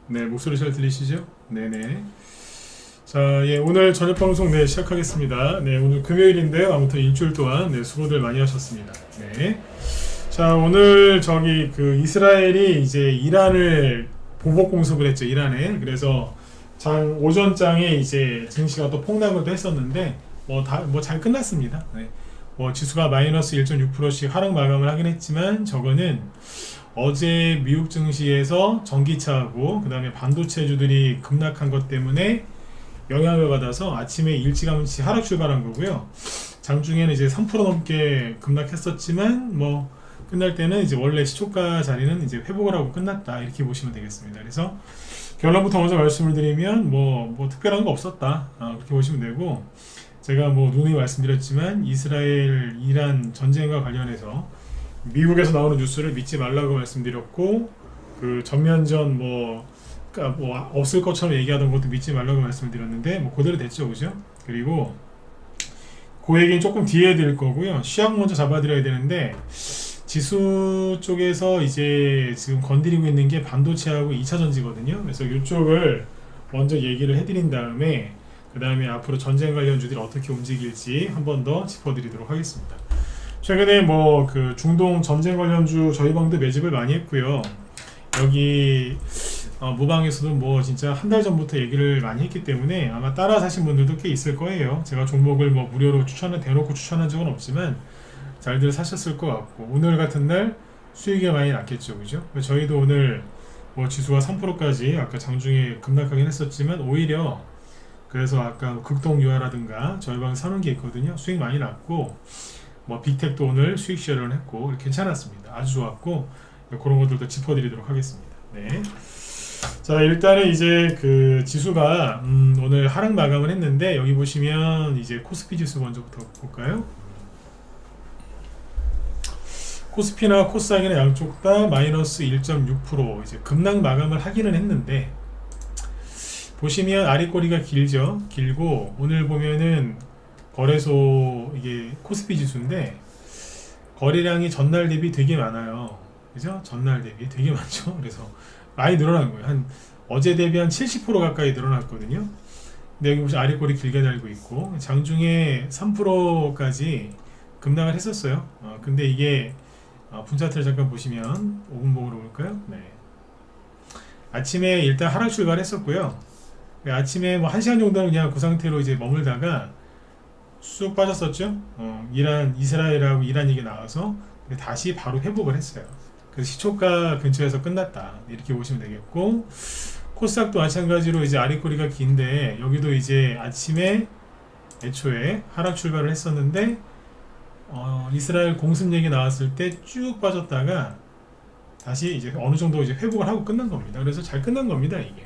네, 목소리 잘 들리시죠? 네네. 자, 예, 오늘 저녁 방송 시작하겠습니다. 네, 오늘 금요일인데요. 아무튼 일주일 동안 수고들 많이 하셨습니다. 네. 자, 오늘 이스라엘이 이제 이란을 보복 공습을 했죠. 이란에. 그래서 오전장에 이제 증시가 또 폭락을 또 했었는데 뭐 잘 끝났습니다. 네. 뭐 지수가 마이너스 1.6%씩 하락 마감을 하긴 했지만 저거는 어제 미국 증시에서 전기차하고 그 다음에 반도체주들이 급락한 것 때문에 영향을 받아서 아침에 일찌감치 하락 출발한 거고요. 장중에는 이제 3% 넘게 급락했었지만 뭐 끝날 때는 이제 원래 시초가 자리는 이제 회복을 하고 끝났다 이렇게 보시면 되겠습니다. 그래서 결론부터 먼저 말씀을 드리면 뭐 특별한 거 없었다 그렇게 보시면 되고, 제가 뭐 누누이 말씀드렸지만 이스라엘 이란 전쟁과 관련해서 미국에서 나오는 뉴스를 믿지 말라고 말씀드렸고, 그 전면전 그러니까 뭐 없을 것처럼 얘기하던 것도 믿지 말라고 말씀드렸는데 뭐 그대로 됐죠, 그죠? 그리고 그 얘기는 조금 뒤에 드릴 거고요. 시약 먼저 잡아드려야 되는데, 지수 쪽에서 이제 지금 건드리고 있는 게 반도체하고 2차 전지거든요. 그래서 이쪽을 먼저 얘기를 해드린 다음에 그 다음에 앞으로 전쟁 관련주들이 어떻게 움직일지 한 번 더 짚어드리도록 하겠습니다. 최근에 뭐 그 중동 전쟁 관련주 저희 방도 매집을 많이 했고요. 여기 무방에서도 뭐 진짜 한 달 전부터 얘기를 많이 했기 때문에 아마 따라 사신 분들도 꽤 있을 거예요. 제가 종목을 뭐 무료로 대놓고 추천한 적은 없지만 잘들 사셨을 것 같고, 오늘 같은 날 수익이 많이 났겠죠, 그죠? 저희도 오늘 뭐 지수가 3%까지 아까 장중에 급락하긴 했었지만 오히려 그래서 아까 극동유화라든가 저희 방 사놓은 게 있거든요. 수익 많이 났고, 뭐 빅텍도 오늘 수익 쉐어를 했고 괜찮았습니다. 아주 좋았고 그런 것들도 짚어드리도록 하겠습니다. 네. 자, 일단은 이제 그 지수가 오늘 하락 마감을 했는데, 여기 보시면 이제 코스피 지수 먼저부터 볼까요? 코스피나 코스닥이나 양쪽 다 마이너스 1.6% 이제 급락 마감을 하기는 했는데, 보시면 아랫꼬리가 길고 오늘 보면은 거래소 이게 코스피 지수인데 거래량이 전날 대비 되게 많아요. 그죠? 전날 대비 되게 많죠. 그래서 많이 늘어난 거예요. 어제 대비 한 70% 가까이 늘어났거든요. 근데 여기 보시면 아랫꼬리 길게 달고 있고 장중에 3%까지 급락을 했었어요. 근데 이게 분차트를 잠깐 보시면 5분봉으로 볼까요? 네. 아침에 일단 하락 출발했었고요. 아침에 뭐 1시간 정도는 그냥 그 상태로 이제 머물다가 쑥 빠졌었죠. 이스라엘하고 이란 얘기 나와서 다시 바로 회복을 했어요. 그래서 시초가 근처에서 끝났다 이렇게 보시면 되겠고, 코스닥도 마찬가지로 이제 아랫꼬리가 긴데 여기도 이제 아침에 애초에 하락 출발을 했었는데 이스라엘 공습 얘기 나왔을 때 쭉 빠졌다가 다시 이제 어느 정도 이제 회복을 하고 끝난 겁니다. 그래서 잘 끝난 겁니다, 이게.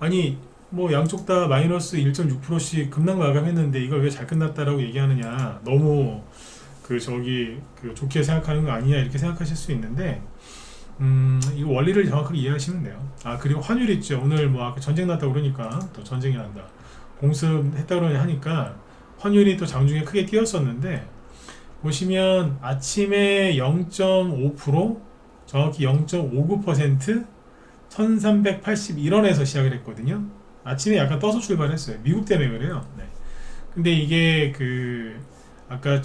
아니 뭐 양쪽 다 마이너스 1.6%씩 급락 마감했는데 이걸 왜 잘 끝났다라고 얘기하느냐, 너무 좋게 생각하는 거 아니냐 이렇게 생각하실 수 있는데 이 원리를 정확하게 이해하시면 돼요. 그리고 환율 있죠. 오늘 뭐 아까 전쟁 났다 그러니까 또 전쟁이 난다, 공습했다 그러냐 하니까 환율이 또 장중에 크게 뛰었었는데, 보시면 아침에 0.5%, 정확히 0.59% 1381원에서 시작을 했거든요. 아침에 약간 떠서 출발했어요. 미국 때문에 그래요. 네. 근데 이게 아까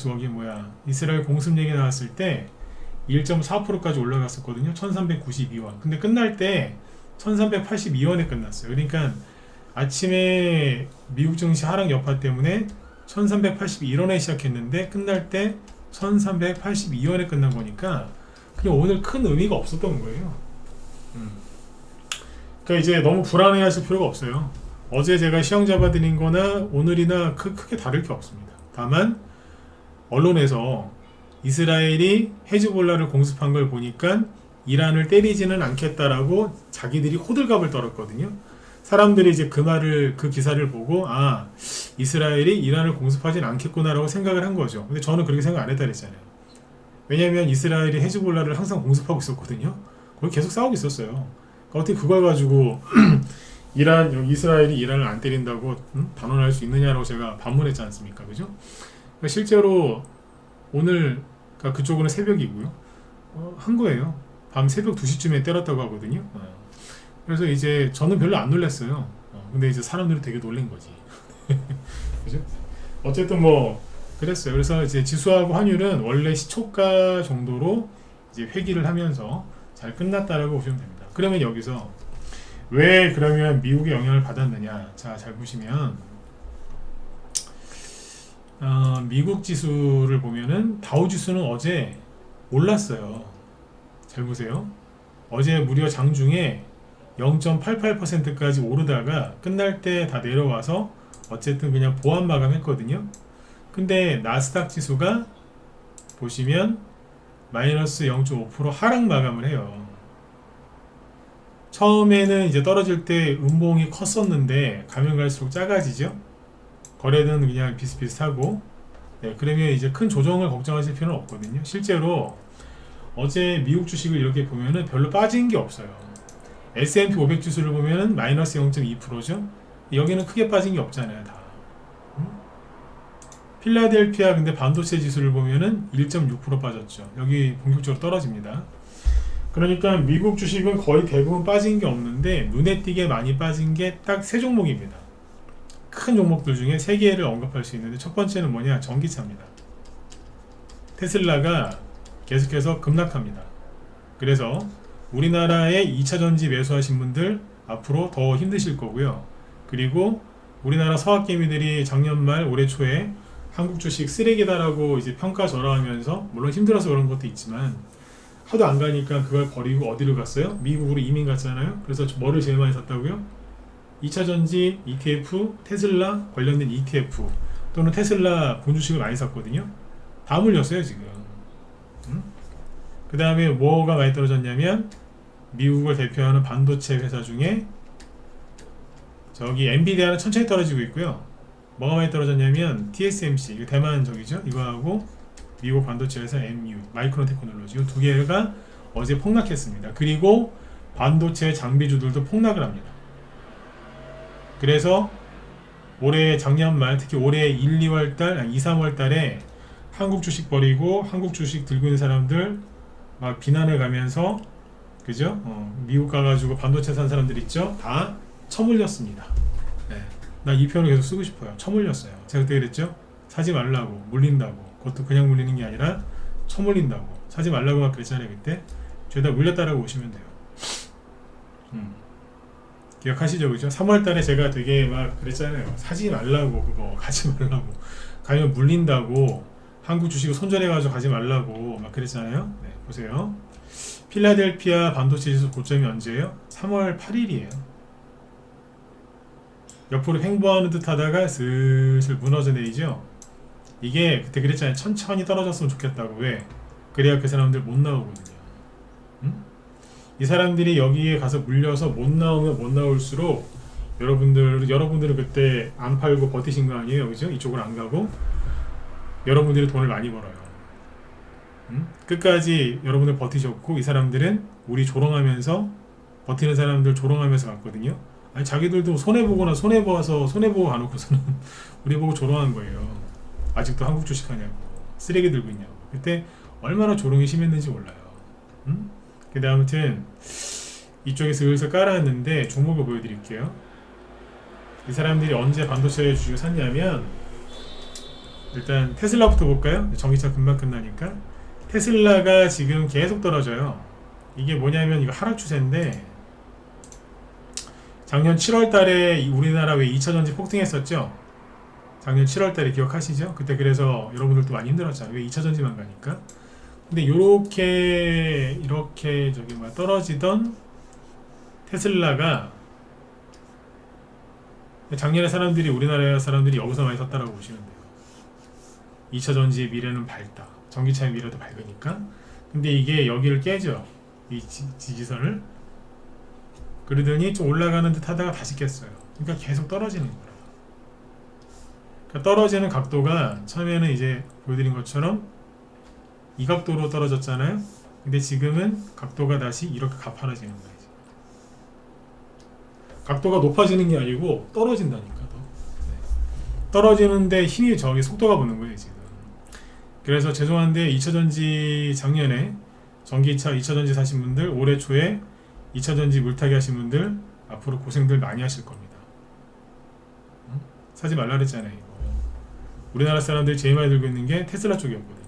이스라엘 공습 얘기 나왔을 때 1.4%까지 올라갔었거든요. 1392원. 근데 끝날 때 1382원에 끝났어요. 그러니까 아침에 미국 증시 하락 여파 때문에 1381원에 시작했는데 끝날 때 1382원에 끝난 거니까 그냥 오늘 큰 의미가 없었던 거예요. 그러니까 이제 너무 불안해 하실 필요가 없어요. 어제 제가 시황 잡아드린 거나 오늘이나 크게 다를 게 없습니다. 다만 언론에서 이스라엘이 헤즈볼라를 공습한 걸 보니까 이란을 때리지는 않겠다라고 자기들이 호들갑을 떨었거든요. 사람들이 이제 그 기사를 보고 이스라엘이 이란을 공습하진 않겠구나라고 생각을 한 거죠. 근데 저는 그렇게 생각 안 했다 그랬잖아요. 왜냐면 이스라엘이 헤즈볼라를 항상 공습하고 있었거든요. 거기 계속 싸우고 있었어요. 어떻게 그걸 가지고 이스라엘이 이란을 안 때린다고 단언할 수 있느냐라고 제가 반문했지 않습니까? 그죠? 그러니까 실제로 오늘 그쪽은 새벽이고요. 한 거예요. 밤 새벽 2시쯤에 때렸다고 하거든요. 그래서 이제 저는 별로 안 놀랐어요. 근데 이제 사람들이 되게 놀란 거지. 그죠? 어쨌든 뭐 그랬어요. 그래서 이제 지수하고 환율은 원래 시초가 정도로 이제 회귀를 하면서 잘 끝났다라고 보시면 됩니다. 그러면 여기서 왜 그러면 미국의 영향을 받았느냐? 자, 잘 보시면 미국 지수를 보면은 다우 지수는 어제 올랐어요. 잘 보세요. 어제 무려 장중에 0.88%까지 오르다가 끝날 때 다 내려와서 어쨌든 그냥 보합 마감했거든요. 근데 나스닥 지수가 보시면 마이너스 0.5% 하락 마감을 해요. 처음에는 이제 떨어질 때 음봉이 컸었는데 가면 갈수록 작아지죠. 거래는 그냥 비슷비슷하고, 네, 그러면 이제 큰 조정을 걱정하실 필요는 없거든요. 실제로 어제 미국 주식을 이렇게 보면은 별로 빠진 게 없어요. S&P 500 지수를 보면은 마이너스 0.2%죠. 여기는 크게 빠진 게 없잖아요, 다. 필라델피아 근데 반도체 지수를 보면은 1.6% 빠졌죠. 여기 본격적으로 떨어집니다. 그러니까 미국 주식은 거의 대부분 빠진 게 없는데 눈에 띄게 많이 빠진 게 딱 세 종목입니다. 큰 종목들 중에 세 개를 언급할 수 있는데 첫 번째는 뭐냐? 전기차입니다. 테슬라가 계속해서 급락합니다. 그래서 우리나라의 2차전지 매수하신 분들 앞으로 더 힘드실 거고요. 그리고 우리나라 서학개미들이 작년 말 올해 초에 한국 주식 쓰레기다라고 이제 평가절하하면서 물론 힘들어서 그런 것도 있지만 하도 안 가니까 그걸 버리고 어디로 갔어요? 미국으로 이민 갔잖아요. 그래서 뭐를 제일 많이 샀다고요? 2차전지 ETF, 테슬라 관련된 ETF 또는 테슬라 본주식을 많이 샀거든요. 다 물렸어요 지금. 그 다음에 뭐가 많이 떨어졌냐면 미국을 대표하는 반도체 회사 중에 저기 엔비디아는 천천히 떨어지고 있고요. 뭐가 많이 떨어졌냐면 TSMC, 이거 대만 저기죠. 이거하고 미국 반도체 회사 MU, 마이크론 테크놀로지, 이 두 개가 어제 폭락했습니다. 그리고 반도체 장비주들도 폭락을 합니다. 그래서 올해 작년 말, 특히 올해 1, 2월 달, 2, 3월 달에 한국 주식 버리고 한국 주식 들고 있는 사람들 막 비난해 가면서, 그죠? 미국 가가지고 반도체 산 사람들 있죠? 다 처물렸습니다. 네. 나 이 표현을 계속 쓰고 싶어요. 처물렸어요. 제가 그때 그랬죠? 사지 말라고, 물린다고. 그것도 그냥 물리는 게 아니라 처물린다고. 사지 말라고 막 그랬잖아요, 그때. 죄다 물렸다라고 보시면 돼요. 기억하시죠? 그죠? 3월 달에 제가 되게 막 그랬잖아요. 사지 말라고, 그거. 가지 말라고. 가면 물린다고. 한국 주식을 손절해가지고 가지 말라고 막 그랬잖아요. 네, 보세요. 필라델피아 반도체 지수 고점이 언제예요? 3월 8일이에요. 옆으로 횡보하는 듯 하다가 슬슬 무너져 내리죠. 이게 그때 그랬잖아요. 천천히 떨어졌으면 좋겠다고. 왜? 그래야 그 사람들 못 나오거든요. 이 사람들이 여기에 가서 물려서 못 나오면 못 나올수록 여러분들은 그때 안 팔고 버티신 거 아니에요, 그죠? 이쪽으로 안 가고 여러분들이 돈을 많이 벌어요. 끝까지 여러분들 버티셨고 이 사람들은 우리 조롱하면서 버티는 사람들 조롱하면서 갔거든요. 아니 자기들도 손해보거나 손해보고 가놓고서는 우리 보고 조롱한 거예요. 아직도 한국 주식 하냐고, 쓰레기 들고 있냐고. 그때 얼마나 조롱이 심했는지 몰라요. 근데 아무튼 이쪽에 슬슬 깔아놨는데 종목을 보여드릴게요. 이 사람들이 언제 반도체 주식을 샀냐면 일단 테슬라부터 볼까요? 전기차 금방 끝나니까. 테슬라가 지금 계속 떨어져요. 이게 뭐냐면 이거 하락 추세인데 작년 7월 달에 우리나라 왜 2차전지 폭등했었죠? 작년 7월 달에 기억하시죠? 그때 그래서 여러분들도 많이 힘들었잖아요. 왜 2차전지만 가니까. 근데 이렇게 저기 막 떨어지던 테슬라가 작년에 우리나라 사람들이 여기서 많이 샀다라고 보시면 돼요. 2차전지의 미래는 밝다. 전기차의 미래도 밝으니까. 근데 이게 여기를 깨죠. 이 지지선을. 그러더니 좀 올라가는 듯 하다가 다시 깼어요. 그러니까 계속 떨어지는 거예요. 그러니까 떨어지는 각도가 처음에는 이제 보여드린 것처럼 이 각도로 떨어졌잖아요. 근데 지금은 각도가 다시 이렇게 가파라지는 거예요. 각도가 높아지는 게 아니고 떨어진다니까. 떨어지는데 힘이 저기 속도가 붙는 거예요 지금. 그래서 죄송한데 2차전지 작년에 전기차 2차전지 사신 분들 올해 초에 2차전지 물타기 하신 분들 앞으로 고생들 많이 하실 겁니다. 응? 사지 말라 그랬잖아요. 이거. 우리나라 사람들이 제일 많이 들고 있는 게 테슬라 쪽이었거든요.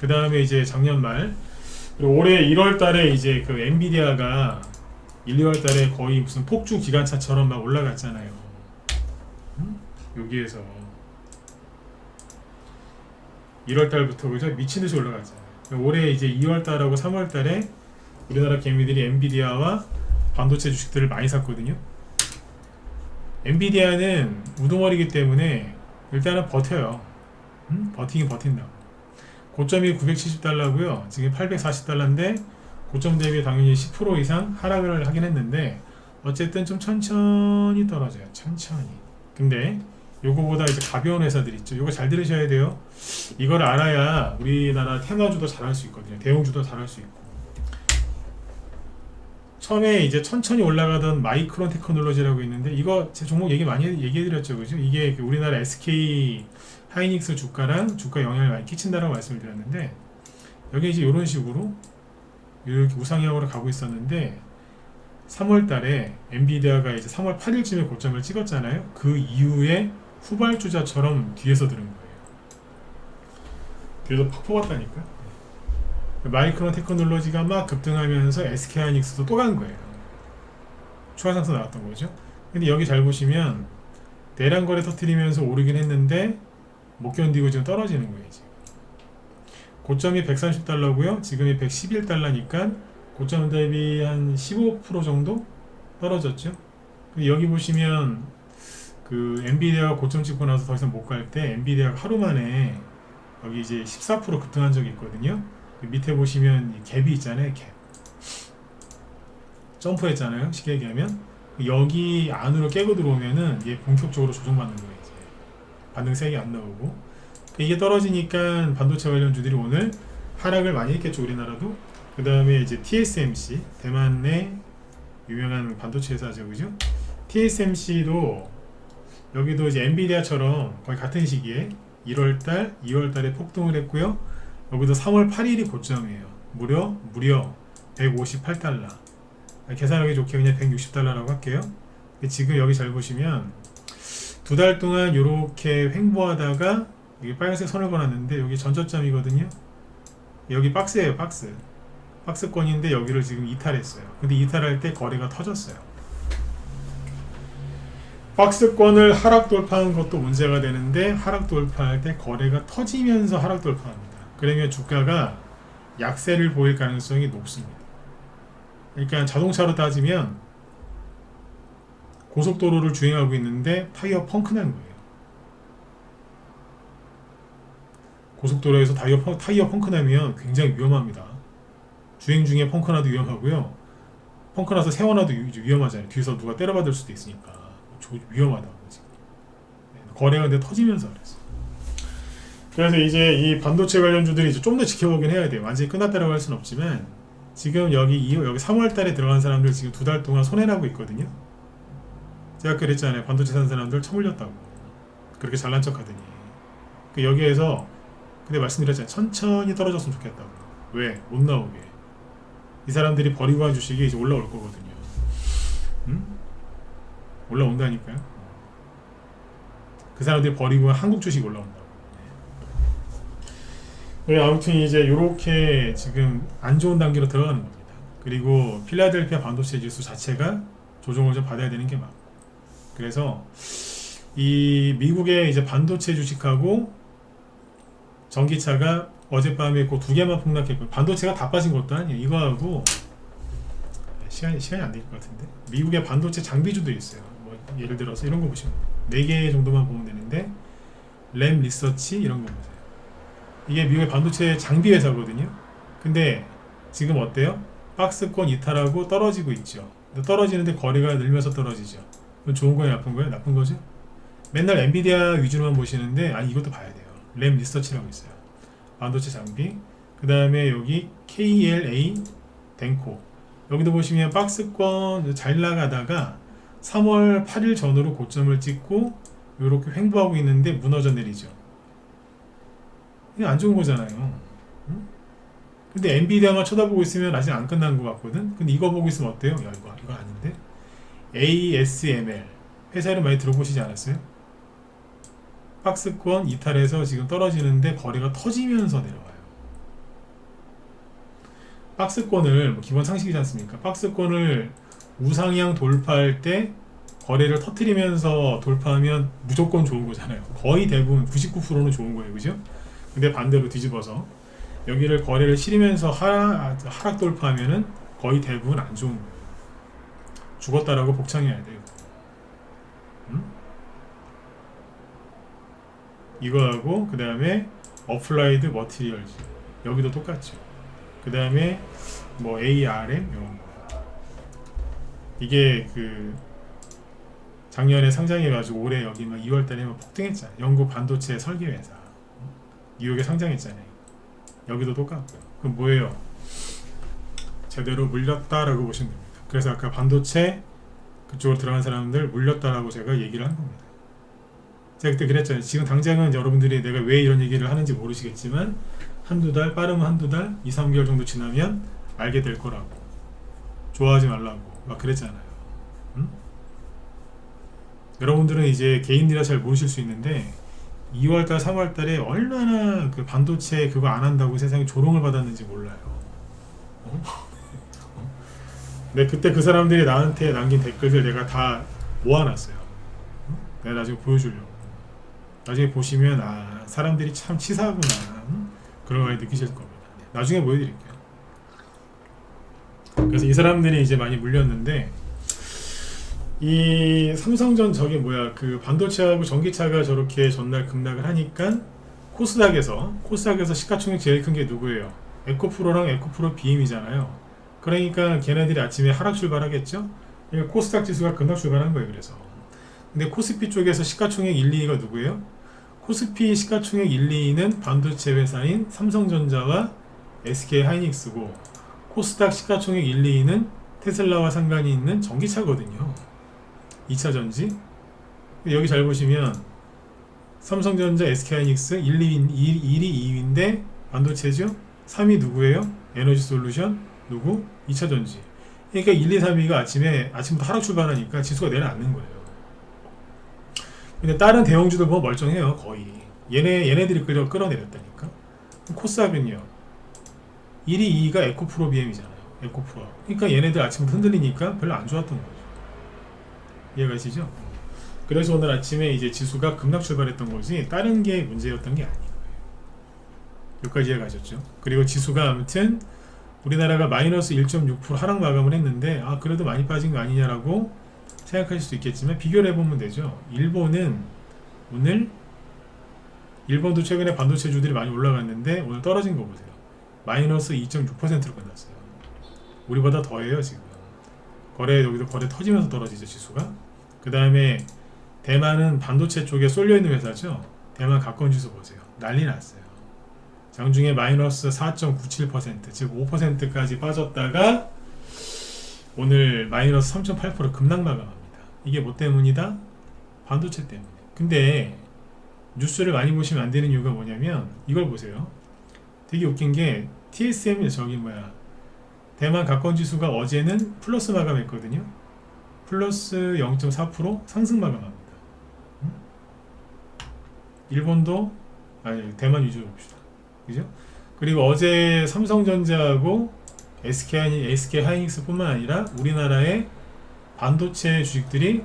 그 다음에 이제 작년 말 그리고 올해 1월 달에 이제 그 엔비디아가 1, 2월 달에 거의 무슨 폭주 기관차처럼 막 올라갔잖아요. 응? 여기에서 1월 달부터 그죠? 미친 듯이 올라갔잖아요. 올해 이제 2월 달하고 3월 달에 우리나라 개미들이 엔비디아와 반도체 주식들을 많이 샀거든요. 엔비디아는 우두머리이기 때문에 일단은 버텨요. 버티긴 버틴다고. 고점이 970달러고요. 지금 840달러인데 고점 대비 당연히 10% 이상 하락을 하긴 했는데 어쨌든 좀 천천히 떨어져요. 천천히. 근데 요거보다 이제 가벼운 회사들 있죠. 요거 잘 들으셔야 돼요. 이걸 알아야 우리나라 테마주도 잘할 수 있거든요. 대형주도 잘할 수 있고. 처음에 이제 천천히 올라가던 마이크론 테크놀로지라고 있는데 이거 제 종목 많이 얘기해드렸죠, 그죠? 이게 우리나라 SK 하이닉스 주가랑 주가 영향을 많이 끼친다라고 말씀을 드렸는데 여기 이제 이런 식으로 이렇게 우상향으로 가고 있었는데 3월달에 엔비디아가 이제 3월 8일쯤에 고점을 찍었잖아요. 그 이후에 후발주자처럼 뒤에서 들은 거예요. 뒤에서 팍 뽑았다니까. 마이크론 테크놀로지가 막 급등하면서 SK 하이닉스도 또 간 거예요. 추가 상승 나왔던 거죠. 근데 여기 잘 보시면 대량 거래 터뜨리면서 오르긴 했는데 못 견디고 지금 떨어지는 거예요. 지금. 고점이 130달러고요. 지금이 111달러니까 고점 대비 한 15% 정도 떨어졌죠. 근데 여기 보시면 그 엔비디아가 고점 찍고 나서 더 이상 못 갈 때 엔비디아가 하루 만에 여기 이제 14% 급등한 적이 있거든요. 밑에 보시면 이 갭이 있잖아요. 갭. 점프했잖아요. 쉽게 얘기하면 여기 안으로 깨고 들어오면은 얘 본격적으로 조정받는 거예요. 이제 반등 세게 안 나오고 이게 떨어지니까 반도체 관련주들이 오늘 하락을 많이 했겠죠. 우리나라도. 그 다음에 이제 TSMC 대만 내 유명한 반도체 회사죠, 그죠? TSMC도 여기도 이제 엔비디아처럼 거의 같은 시기에 1월달, 2월달에 폭등을 했고요. 여기도 3월 8일이 고점이에요. 무려 158달러. 계산하기 좋게 그냥 160달러라고 할게요. 지금 여기 잘 보시면 두 달 동안 이렇게 횡보하다가 여기 빨간색 선을 그어놨는데 여기 전저점이거든요. 여기 박스예요, 박스. 박스권인데 여기를 지금 이탈했어요. 근데 이탈할 때 거래가 터졌어요. 박스권을 하락 돌파한 것도 문제가 되는데 하락 돌파할 때 거래가 터지면서 하락 돌파합니다. 그러면 주가가 약세를 보일 가능성이 높습니다. 그러니까 자동차로 따지면 고속도로를 주행하고 있는데 타이어 펑크 난 거예요. 고속도로에서 타이어 펑크 나면 굉장히 위험합니다. 주행 중에 펑크 나도 위험하고요. 펑크 나서 세워놔도 위험하잖아요. 뒤에서 누가 때려받을 수도 있으니까 위험하다고 지금. 거래가 근데 터지면서 그랬어요. 그래서 이제 이 반도체 관련주들이 이제 좀 더 지켜보긴 해야 돼요. 완전히 끝났다라고 할 수는 없지만 지금 여기 3월달에 들어간 사람들 지금 두 달 동안 손해나고 있거든요. 제가 그랬잖아요. 반도체 산 사람들 처물렸다고. 그렇게 잘난 척하더니 여기에서 근데 말씀드렸잖아요. 천천히 떨어졌으면 좋겠다고. 왜? 못 나오게. 이 사람들이 버리고 간 주식이 이제 올라올 거거든요. 응? 올라온다니까요. 그 사람들이 버리고 간 한국 주식이 올라온다고. 네, 아무튼 이제 이렇게 지금 안 좋은 단계로 들어가는 겁니다. 그리고 필라델피아 반도체 지수 자체가 조정을 좀 받아야 되는 게 맞고. 그래서 이 미국의 이제 반도체 주식하고 전기차가 어젯밤에 그 두 개만 폭락했고 반도체가 다 빠진 것도 아니에요. 이거하고 시간이 안 될 것 같은데 미국의 반도체 장비주도 있어요. 뭐 예를 들어서 이런 거 보시면 4개 정도만 보면 되는데 램 리서치 이런 거 보세요. 이게 미국의 반도체 장비 회사거든요. 근데 지금 어때요? 박스권 이탈하고 떨어지고 있죠. 떨어지는데 거래가 늘면서 떨어지죠. 그건 좋은 거예요, 나쁜 거예요? 나쁜 거죠? 맨날 엔비디아 위주로만 보시는데 이것도 봐야 돼요. 램 리서치라고 있어요. 반도체 장비. 그 다음에 여기 KLA 덴코. 여기도 보시면 박스권 잘 나가다가 3월 8일 전후로 고점을 찍고 이렇게 횡보하고 있는데 무너져 내리죠. 이게 안 좋은 거잖아요. 응? 근데 엔비디아만 쳐다보고 있으면 아직 안 끝난 것 같거든. 근데 이거 보고 있으면 어때요? 야, 이거 아닌데? ASML 회사 이름 많이 들어보시지 않았어요? 박스권 이탈해서 지금 떨어지는데 거래가 터지면서 내려와요. 박스권을 뭐 기본 상식이지 않습니까? 박스권을 우상향 돌파할 때 거래를 터트리면서 돌파하면 무조건 좋은 거잖아요. 거의 대부분 99%는 좋은 거예요, 그죠? 근데 반대로 뒤집어서 여기를 거래를 실으면서 하락 돌파하면은 거의 대부분 안 좋은 거예요. 죽었다라고 복창해야 돼요. 이거하고 그 다음에 어플라이드 머티리얼즈 여기도 똑같죠. 그 다음에 뭐 ARM 이런 거 이게 그 작년에 상장해가지고 올해 여기 막 2월달에 막 폭등했잖아요. 영국 반도체 설계 회사 뉴욕에 상장했잖아요. 여기도 똑같고요. 그럼 뭐예요? 제대로 물렸다라고 보시면 됩니다. 그래서 아까 반도체 그쪽으로 들어간 사람들 물렸다라고 제가 얘기를 한 겁니다. 제가 그때 그랬잖아요. 지금 당장은 여러분들이 내가 왜 이런 얘기를 하는지 모르시겠지만 한두 달, 빠르면 한두 달, 2, 3개월 정도 지나면 알게 될 거라고. 좋아하지 말라고 막 그랬잖아요. 여러분들은 이제 개인이라 잘 모르실 수 있는데 2월달, 3월달에 얼마나 그 반도체 그거 안 한다고 세상에 조롱을 받았는지 몰라요. 근데 그때 그 사람들이 나한테 남긴 댓글들 내가 다 모아놨어요. 내가 나중에 보여주려고. 나중에 보시면 아 사람들이 참 치사하구나 그런 걸 느끼실 겁니다. 나중에 보여드릴게요. 그래서 이 사람들이 이제 많이 물렸는데 이 삼성전 저게 뭐야 그 반도체하고 전기차가 저렇게 전날 급락을 하니까 코스닥에서 시가총액 제일 큰 게 누구예요? 에코프로랑 에코프로 BM이잖아요. 그러니까 걔네들이 아침에 하락 출발하겠죠? 그러니까 코스닥 지수가 급락 출발한 거예요. 그래서 근데 코스피 쪽에서 시가총액 1, 2위가 누구예요? 코스피 시가총액 1, 2위는 반도체 회사인 삼성전자와 SK하이닉스고 코스닥 시가총액 1, 2위는 테슬라와 상관이 있는 전기차거든요. 2차전지. 여기 잘 보시면 삼성전자, SK하이닉스 1위, 2위인데 반도체죠. 3위 누구예요? 에너지솔루션 누구? 2차전지. 그러니까 1, 2, 3위가 아침부터 하락 출발하니까 지수가 내려앉는 거예요. 근데 다른 대형주들 보면 멀쩡해요. 거의 얘네들이 끌어내렸다니까. 코스닥은요 1위, 2위가 에코프로 BM이잖아요. 에코프로. 그러니까 얘네들 아침부터 흔들리니까 별로 안 좋았던 거죠. 이해가시죠? 그래서 오늘 아침에 이제 지수가 급락 출발했던 거지 다른 게 문제였던 게 아니에요. 여기까지 이해가셨죠? 그리고 지수가 아무튼 우리나라가 마이너스 1.6% 하락 마감을 했는데 아 그래도 많이 빠진 거 아니냐라고 생각하실 수도 있겠지만 비교를 해보면 되죠. 일본은 오늘 일본도 최근에 반도체주들이 많이 올라갔는데 오늘 떨어진 거 보세요. 마이너스 2.6%로 끝났어요. 우리보다 더해요 지금. 여기도 거래 터지면서 떨어지죠 지수가. 그 다음에 대만은 반도체 쪽에 쏠려있는 회사죠. 대만 가건지수 보세요. 난리 났어요. 장중에 마이너스 4.97% 즉 5%까지 빠졌다가 오늘 마이너스 3.8% 급락 마감합니다. 이게 뭐 때문이다? 반도체 때문에. 근데 뉴스를 많이 보시면 안 되는 이유가 뭐냐면 이걸 보세요. 되게 웃긴 게 TSM 대만 가건지수가 어제는 플러스 마감했거든요. 플러스 0.4% 상승 마감합니다. 일본도 대만 위주로 봅시다. 그죠? 그리고 어제 삼성전자하고 SK하이닉스 뿐만 아니라 우리나라의 반도체 주식들이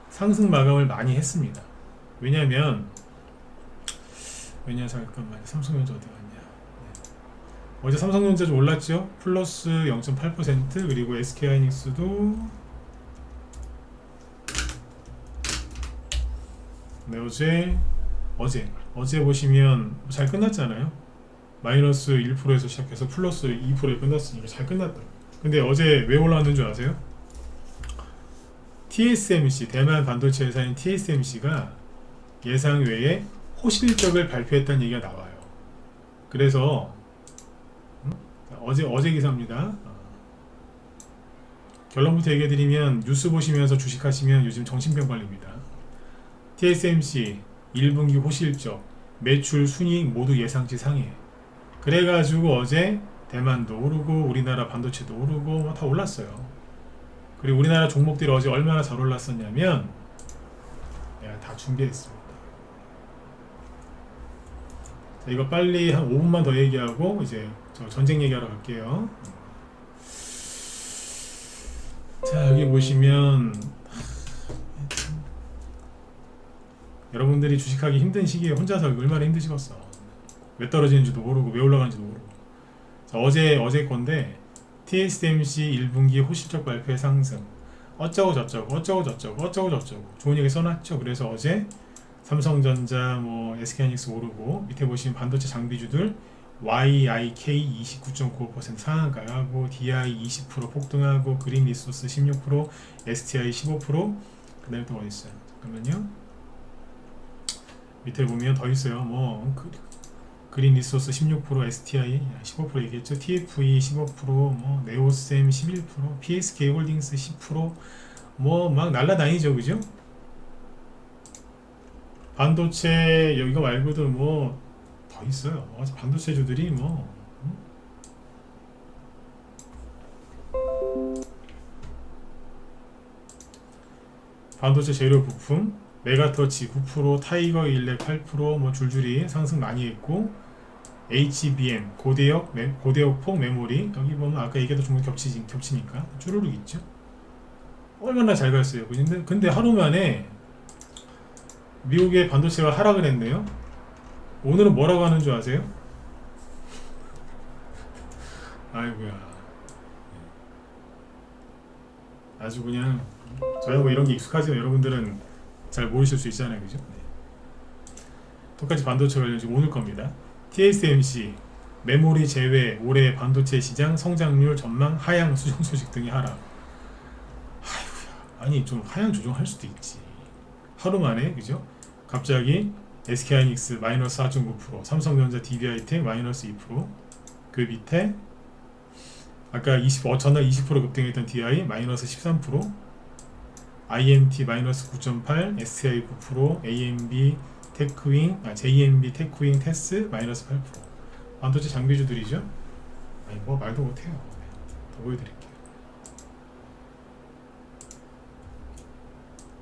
상승 마감을 많이 했습니다. 왜냐면 잠깐만요. 삼성전자 어디 갔냐? 어제 삼성전자 좀 올랐죠? 플러스 0.8% 그리고 SK하이닉스도 네, 어제 보시면 잘 끝났잖아요. 마이너스 1%에서 시작해서 플러스 2%에 끝났으니까 잘 끝났다. 근데 어제 왜 올라왔는 줄 아세요? TSMC, 대만 반도체 회사인 TSMC가 예상 외에 호실적을 발표했다는 얘기가 나와요. 그래서 어제 기사입니다. 결론부터 얘기해드리면 뉴스 보시면서 주식하시면 요즘 정신병 걸립니다. TSMC 1분기 호실적, 매출, 순이익 모두 예상치 상해. 그래가지고 어제 대만도 오르고 우리나라 반도체도 오르고 뭐 다 올랐어요. 그리고 우리나라 종목들이 어제 얼마나 잘 올랐었냐면 내가 다 준비했습니다. 자, 이거 빨리 한 5분만 더 얘기하고 이제 저 전쟁 얘기하러 갈게요. 자, 여기 보시면 여러분들이 주식하기 힘든 시기에 혼자서 얼마나 힘드시겠어. 왜 떨어지는지도 모르고 왜 올라가는지도 모르고. 자, 어제 건데 TSMC 1분기 호실적 발표의 상승 어쩌고 저쩌고 어쩌고 저쩌고 어쩌고 저쩌고 좋은 얘기 써놨죠. 그래서 어제 삼성전자 뭐 SK하이닉스 오르고 밑에 보시면 반도체 장비주들 YIK 29.95% 상한가하고 DI 20% 폭등하고 그린리소스 16% STI 15% 그 다음에 또 어디 있어요? 잠깐만요. 밑에 보면 더 있어요. 뭐 그린리소스 16%, STI 15% 얘기했죠. TFE 15%, 뭐 네오셈 11%, PSK홀딩스 10%, 뭐 막 날라다니죠, 그죠? 반도체 이거 말고도 뭐 더 있어요. 반도체주들이 뭐 반도체 재료 부품 메가터치 9%, 타이거 일렉 8%, 뭐 줄줄이 상승 많이 했고 HBM 고대역폭 메모리 여기 보면 아까 얘기했던 종목 겹치니까 쭈루룩 있죠. 얼마나 잘 갔어요. 근데 하루 만에 미국의 반도체가 하락을 했네요. 오늘은 뭐라고 하는 줄 아세요? 아이고야. 아주 그냥 저희하고 이런 게 익숙하지만 여러분들은 잘 모르실 수 있잖아요, 그죠? 네. 똑같이 반도체 관련주 오늘 겁니다. TSMC 메모리 제외 올해 반도체 시장 성장률 전망 하향 수정 소식 등이 하락. 아이고야. 아니 좀 하향 조정할 수도 있지. 하루 만에 그죠? 갑자기 SK하이닉스 마이너스 4.9%, 삼성전자 DB하이텍 마이너스 2%, 그 밑에 아까 전날 20% 급등했던 DI 마이너스 13%, IMT 마이너스 9.8, STI 9%, AMB 테크윙, JMB 테크윙 테스 마이너스 8%. 반도체 장비주들이죠. 아니 뭐 말도 못해요. 더 보여드릴게요.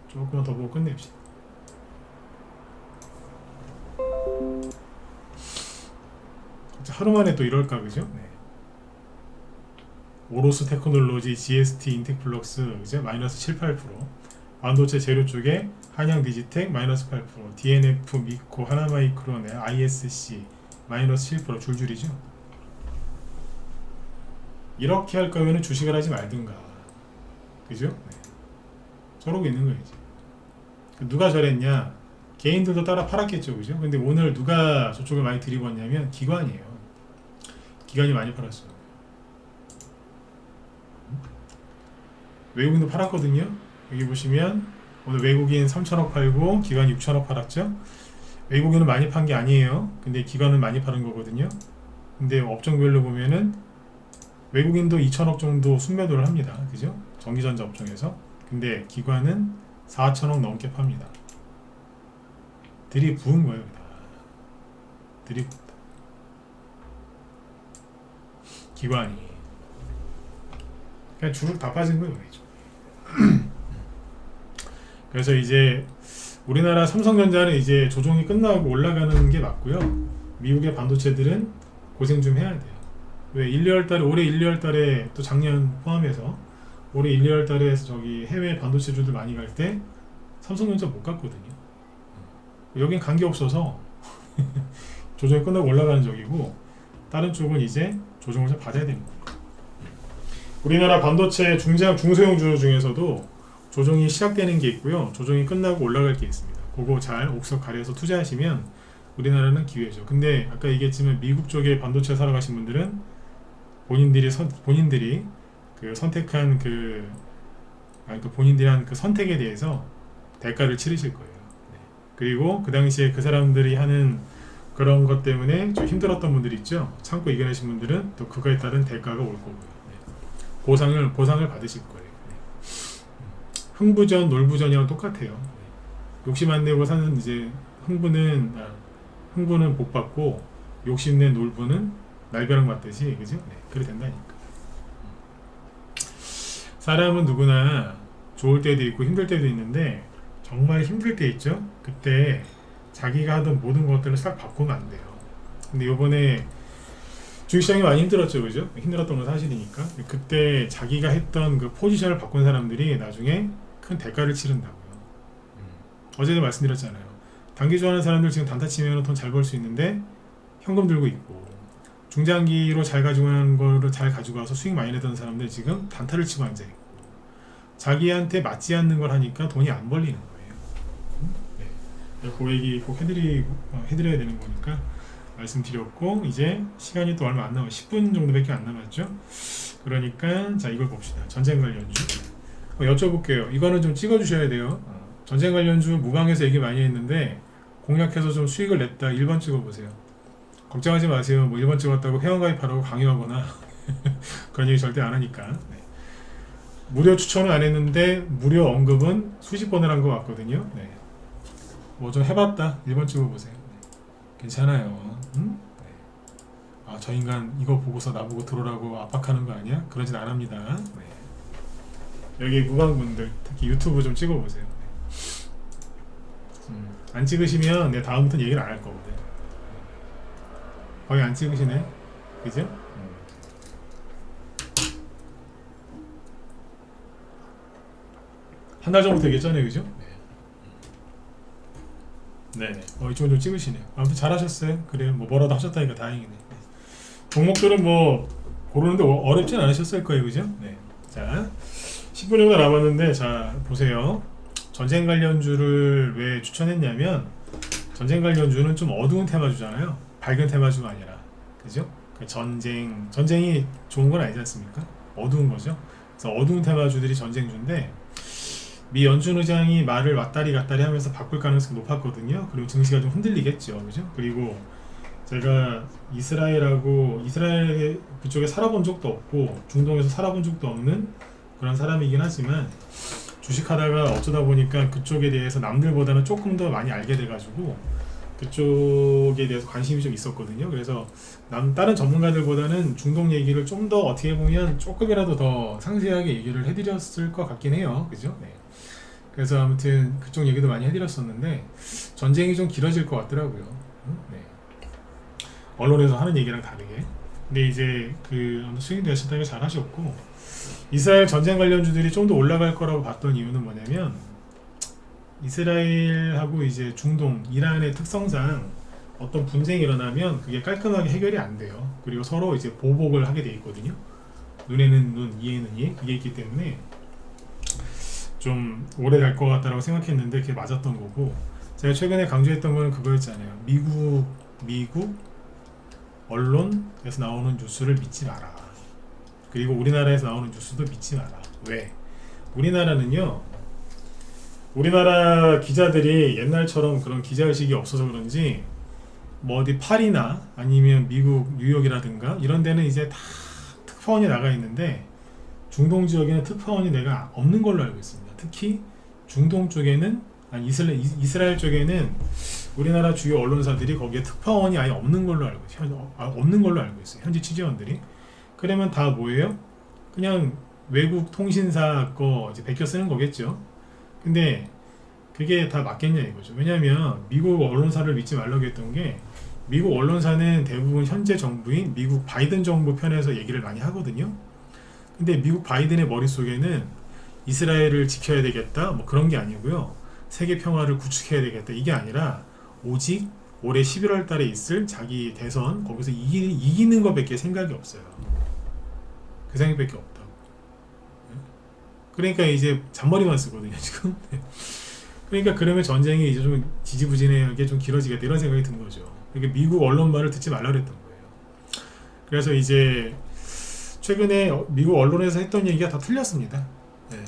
조금만 더 보고 끝냅시다. 하루 만에 또 이럴까 그죠? 네. 오로스 테크놀로지, GST, 인텍플럭스 그죠? 마이너스 7, 8%. 반도체 재료 쪽에 한양 디지텍 마이너스 8%, DNF, 미코, 하나마이크론, ISC 마이너스 7% 줄줄이죠. 이렇게 할 거면 주식을 하지 말든가, 그죠? 네. 저러고 있는 거예요. 누가 저랬냐? 개인들도 따라 팔았겠죠, 그죠? 근데 오늘 누가 저쪽을 많이 들이웠냐면 기관이에요. 기관이 많이 팔았어요. 외국인도 팔았거든요. 여기 보시면 오늘 외국인 3천억 팔고 기관 6천억 팔았죠. 외국인은 많이 판 게 아니에요. 근데 기관은 많이 파는 거거든요. 근데 업종별로 보면은 외국인도 2천억 정도 순매도를 합니다. 그죠? 전기전자 업종에서. 근데 기관은 4천억 넘게 팝니다. 들이부은 거예요. 들이부었다. 기관이 그냥 주로 다 빠진 거예요. 그래서 이제 우리나라 삼성전자는 이제 조정이 끝나고 올라가는 게 맞고요. 미국의 반도체들은 고생 좀 해야 돼요. 왜 1, 2월 달에 올해 1, 2월 달에 또 작년 포함해서 올해 1, 2월 달에 저기 해외 반도체주들 많이 갈 때 삼성전자 못 갔거든요. 여긴 관계 없어서 조정이 끝나고 올라가는 적이고 다른 쪽은 이제 조정을 좀 받아야 되는 거예요. 우리나라 반도체 중소형주 중에서도 조정이 시작되는 게 있고요. 조정이 끝나고 올라갈 게 있습니다. 그거 잘 옥석 가려서 투자하시면 우리나라는 기회죠. 근데 아까 얘기했지만 미국 쪽에 반도체 사러 가신 분들은 본인들이 그 선택한 본인들이 한 그 선택에 대해서 대가를 치르실 거예요. 네. 그리고 그 당시에 그 사람들이 하는 그런 것 때문에 좀 힘들었던 분들이 있죠. 참고 이겨내신 분들은 또 그거에 따른 대가가 올 거고요. 네. 보상을 받으실 거예요. 네. 흥부전, 놀부전이랑 똑같아요. 네. 욕심 안 내고 사는 이제 흥부는 복 받고 욕심낸 놀부는 날벼락 맞듯이, 그죠? 네, 그래 된다니까. 사람은 누구나 좋을 때도 있고 힘들 때도 있는데 정말 힘들 때 있죠. 그때 자기가 하던 모든 것들을 싹 바꾸면 안 돼요. 근데 요번에 주식시장이 많이 힘들었죠, 그죠? 힘들었던 건 사실이니까. 그때 자기가 했던 그 포지션을 바꾼 사람들이 나중에 큰 대가를 치른다고요. 어제도 말씀드렸잖아요. 단기 좋아하는 사람들 지금 단타 치면 돈 잘 벌 수 있는데 현금 들고 있고, 중장기로 잘 가지고 가는 거를 잘 가지고 와서 수익 많이 내던 사람들 지금 단타를 치고 앉아 있고, 자기한테 맞지 않는 걸 하니까 돈이 안 벌리는 거예요. 네. 그 얘기 꼭 해드려야 되는 거니까 말씀드렸고, 이제 시간이 또 얼마 안 남아 10분 정도밖에 안 남았죠. 그러니까 자, 이걸 봅시다. 전쟁 관련주 여쭤볼게요. 이거는 좀 찍어주셔야 돼요. 전쟁 관련주 무방에서 얘기 많이 했는데 공략해서 좀 수익을 냈다. 1번 찍어보세요. 걱정하지 마세요. 뭐 1번 찍었다고 회원가입하라고 강요하거나 그런 얘기 절대 안 하니까. 네. 무료 추천은 안 했는데 무료 언급은 수십 번을 한 것 같거든요. 네. 뭐 좀 해봤다. 1번 찍어보세요. 네. 괜찮아요. 응? 네. 아, 저 인간 이거 보고서 나보고 들어오라고 압박하는 거 아니야? 그러진 안 합니다. 네. 여기 무방분들 특히 유튜브 좀 찍어보세요. 네. 안 찍으시면 내 다음부터는 얘기를 안 할 거거든. 거의 안 찍으시네. 그죠? 한 달 정도 되겠잖아요, 그죠? 네. 네네. 이쪽은 좀 찍으시네요. 아무튼 잘하셨어요. 그래요. 뭐라도 하셨다니까 다행이네. 네. 종목들은 뭐 고르는데 어렵진 않으셨을 거예요, 그죠? 네. 자, 10분 정도 남았는데, 자 보세요. 전쟁 관련주를 왜 추천했냐면, 전쟁 관련주는 좀 어두운 테마주잖아요. 밝은 테마주가 아니라, 그죠? 전쟁이 좋은 건 아니지 않습니까? 어두운 거죠. 그래서 어두운 테마주들이 전쟁주인데, 미 연준 의장이 말을 왔다리 갔다리 하면서 바꿀 가능성이 높았거든요. 그리고 증시가 좀 흔들리겠죠, 그죠? 그리고 제가 이스라엘 그쪽에 살아본 적도 없고 중동에서 살아본 적도 없는 그런 사람이긴 하지만, 주식하다가 어쩌다 보니까 그쪽에 대해서 남들보다는 조금 더 많이 알게 돼가지고 그쪽에 대해서 관심이 좀 있었거든요. 그래서 다른 전문가들보다는 중동 얘기를 좀 더 어떻게 보면 조금이라도 더 상세하게 얘기를 해드렸을 것 같긴 해요, 그죠? 네. 그래서 아무튼 그쪽 얘기도 많이 해드렸었는데 전쟁이 좀 길어질 것 같더라고요. 네. 언론에서 하는 얘기랑 다르게. 근데 이제 수익 내셨다니까 잘 하셨고, 이스라엘 전쟁 관련주들이 좀 더 올라갈 거라고 봤던 이유는 뭐냐면, 이스라엘하고 이제 중동, 이란의 특성상 어떤 분쟁이 일어나면 그게 깔끔하게 해결이 안 돼요. 그리고 서로 이제 보복을 하게 돼 있거든요. 눈에는 눈, 이에는 이, 그게 있기 때문에 좀 오래 갈 것 같다라고 생각했는데 그게 맞았던 거고, 제가 최근에 강조했던 거는 그거였잖아요. 미국 언론에서 나오는 뉴스를 믿지 마라. 그리고 우리나라에서 나오는 뉴스도 믿지 마라. 왜? 우리나라 기자들이 옛날처럼 그런 기자의식이 없어서 그런지, 뭐 어디 파리나 아니면 미국 뉴욕이라든가 이런 데는 이제 다 특파원이 나가 있는데, 중동 지역에는 특파원이 내가 없는 걸로 알고 있습니다. 특히 중동 쪽에는, 아니 이스라엘 쪽에는 우리나라 주요 언론사들이 거기에 특파원이 아예 없는 걸로 알고 있어요. 현지 취재원들이. 그러면 다 뭐예요? 그냥 외국 통신사 거 이제 베껴 쓰는 거겠죠. 근데 그게 다 맞겠냐 이거죠. 왜냐하면 미국 언론사를 믿지 말라고 했던 게, 미국 언론사는 대부분 현재 정부인 미국 바이든 정부 편에서 얘기를 많이 하거든요. 근데 미국 바이든의 머릿속에는 이스라엘을 지켜야 되겠다 뭐 그런 게 아니고요. 세계 평화를 구축해야 되겠다 이게 아니라, 오직 올해 11월 달에 있을 자기 대선 거기서 이기는 것밖에 생각이 없어요. 그 생각밖에 없다고. 그러니까 이제 잔머리만 쓰거든요 지금. 그러니까 그러면 전쟁이 이제 좀 지지부진하게 좀 길어지겠다 이런 생각이 든 거죠. 그러니까 미국 언론 말을 듣지 말라 그랬던 거예요. 그래서 이제 최근에 미국 언론에서 했던 얘기가 다 틀렸습니다. 네.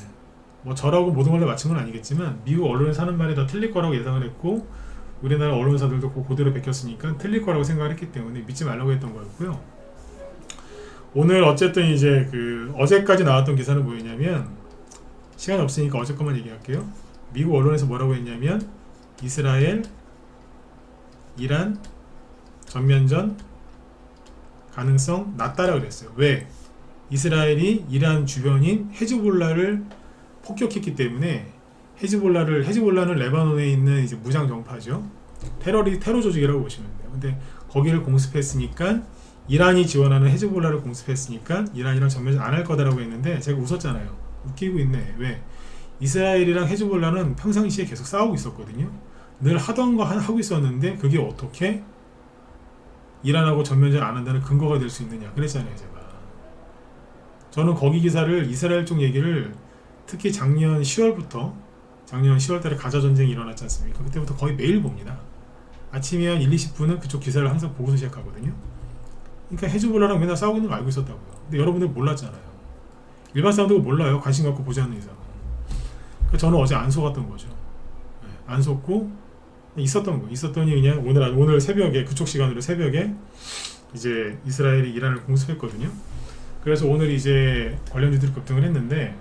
뭐 저라고 모든 걸 다 맞춘 건 아니겠지만 미국 언론에서 하는 말이 다 틀릴 거라고 예상을 했고, 우리나라 언론사들도 그대로 베꼈으니까 틀릴 거라고 생각을 했기 때문에 믿지 말라고 했던 거였고요. 오늘 어쨌든 이제 어제까지 나왔던 기사는 뭐였냐면, 시간이 없으니까 어제 것만 얘기할게요. 미국 언론에서 뭐라고 했냐면, 이스라엘, 이란 전면전 가능성 낮다라 그랬어요. 왜? 이스라엘이 이란 주변인 헤즈볼라를 폭격했기 때문에 헤즈볼라는 레바논에 있는 이제 무장 정파죠. 테러 조직이라고 보시면 돼요. 근데 거기를 공습했으니까 이란이 지원하는 헤즈볼라를 공습했으니까 이란이랑 전면 안 할 거다라고 했는데 제가 웃었잖아요. 웃기고 있네. 왜? 이스라엘이랑 헤즈볼라는 평상시에 계속 싸우고 있었거든요. 늘 하던 거 하고 있었는데 그게 어떻게 이란하고 전면전 안 한다는 근거가 될 수 있느냐 그랬잖아요. 제가 저는 거기 기사를 이스라엘 쪽 얘기를 특히 작년 10월달에 가자 전쟁이 일어났지 않습니까? 그때부터 거의 매일 봅니다. 아침에 한 1, 20분은 그쪽 기사를 항상 보고서 시작하거든요. 그러니까 헤즈볼라랑 맨날 싸우고 있는 거 알고 있었다고요. 근데 여러분들 몰랐잖아요. 일반 사람들 몰라요. 관심 갖고 보지 않는 이상은. 그러니까 저는 어제 안 속았던 거죠. 안 속고 있었던 거. 있었더니 그냥 오늘 새벽에 그쪽 시간으로 새벽에 이제 이스라엘이 이란을 공습했거든요. 그래서 오늘 이제 관련주들이 급등을 했는데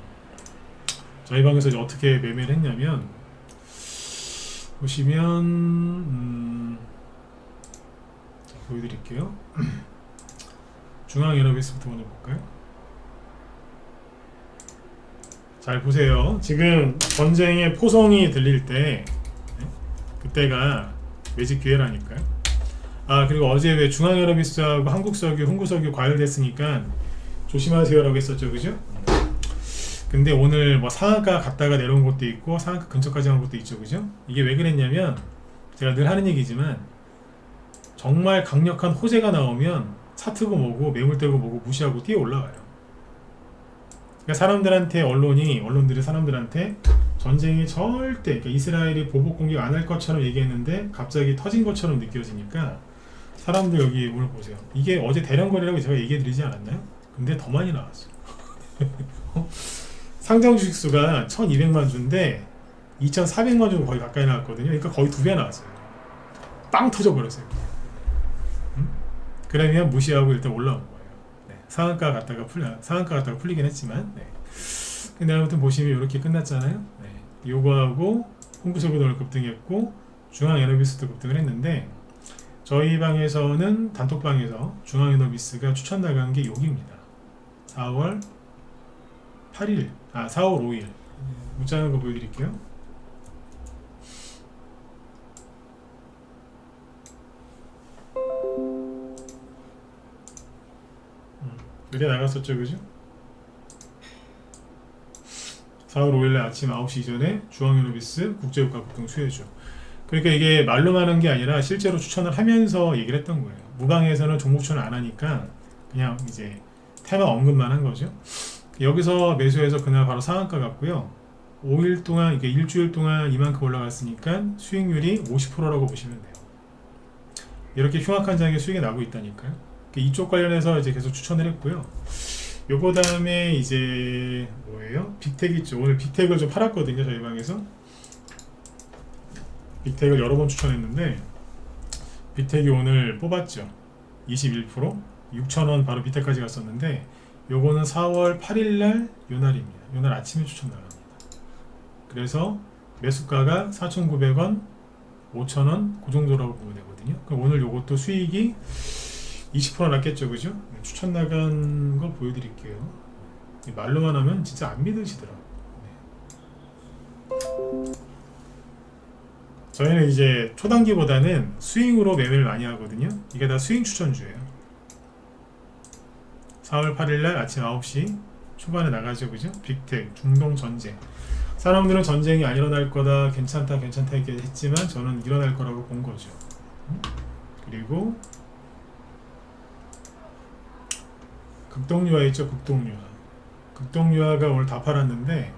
저희 방에서 이제 어떻게 매매를 했냐면 보시면 보여드릴게요. 중앙에너비스부터 먼저 볼까요? 잘 보세요. 지금 전쟁의 포성이 들릴 때 그때가 매직 기회라니까요. 그리고 어제 왜 중앙에너비스하고 한국석유, 흥구석유 과열됐으니까 조심하세요라고 했었죠, 그죠? 근데 오늘 뭐 상한가 갔다가 내려온 것도 있고 상한가 근처까지 간 것도 있죠, 그죠? 이게 왜 그랬냐면 제가 늘 하는 얘기지만 정말 강력한 호재가 나오면 차트고 뭐고 매물대고 뭐고 무시하고 뛰어 올라가요. 그러니까 언론들이 사람들한테 전쟁이 절대, 그러니까 이스라엘이 보복 공격 안 할 것처럼 얘기했는데 갑자기 터진 것처럼 느껴지니까 사람들 여기 오늘 보세요. 이게 어제 대량거래라고 제가 얘기해드리지 않았나요? 근데 더 많이 나왔어요. 상장 주식 수가 1200만 주인데 2400만 주 거의 가까이 나왔거든요. 그러니까 거의 2배 나왔어요. 빵 터져버렸어요. 그러면 무시하고 일단 올라온 거예요. 네. 상한가 갔다가 풀리긴 했지만, 네. 근데 아무튼 보시면 이렇게 끝났잖아요. 네. 요거하고 홍구석유도 오늘 급등했고 중앙에너비스도 급등을 했는데 저희 방에서는 단톡방에서 중앙에너비스가 추천 나간 게 여기입니다. 4월 5일 문자하는 거 보여드릴게요. 이렇게 나갔었죠, 그죠? 4월 5일날 아침 9시 이전에 중앙에너비스 국제유가 급등 수혜주. 그러니까 이게 말로만 하는 게 아니라 실제로 추천을 하면서 얘기를 했던 거예요. 무방에서는 종목 추천을 안 하니까 그냥 이제 테마 언급만 한 거죠. 여기서 매수해서 그날 바로 상한가 갔고요. 5일 동안, 이게 일주일 동안 이만큼 올라갔으니까 수익률이 50%라고 보시면 돼요. 이렇게 흉악한 장에 수익이 나고 있다니까요. 이쪽 관련해서 이제 계속 추천을 했고요. 요거 다음에 이제 뭐예요? 빅텍 있죠. 오늘 빅텍을 좀 팔았거든요. 저희 방에서 빅텍을 여러 번 추천했는데 빅텍이 오늘 뽑았죠. 21% 6,000원 바로 빅텍까지 갔었는데 요거는 4월 8일날 요날입니다. 요날 아침에 추천 나갑니다. 그래서 매수가가 4,900원 5,000원 그 정도라고 보면 되거든요. 그럼 오늘 요것도 수익이 20% 났겠죠, 그죠? 추천 나간 거 보여드릴게요. 말로만 하면 진짜 안 믿으시더라고요. 네. 저희는 이제 초단기보다는 스윙으로 매매를 많이 하거든요. 이게 다 스윙 추천주예요. 4월 8일날 아침 9시 초반에 나가죠, 그죠? 빅텍, 중동 전쟁. 사람들은 전쟁이 안 일어날 거다, 괜찮다 이렇게 했지만 저는 일어날 거라고 본 거죠. 그리고 극동유화 있죠, 극동유화. 극동유화가 오늘 다 팔았는데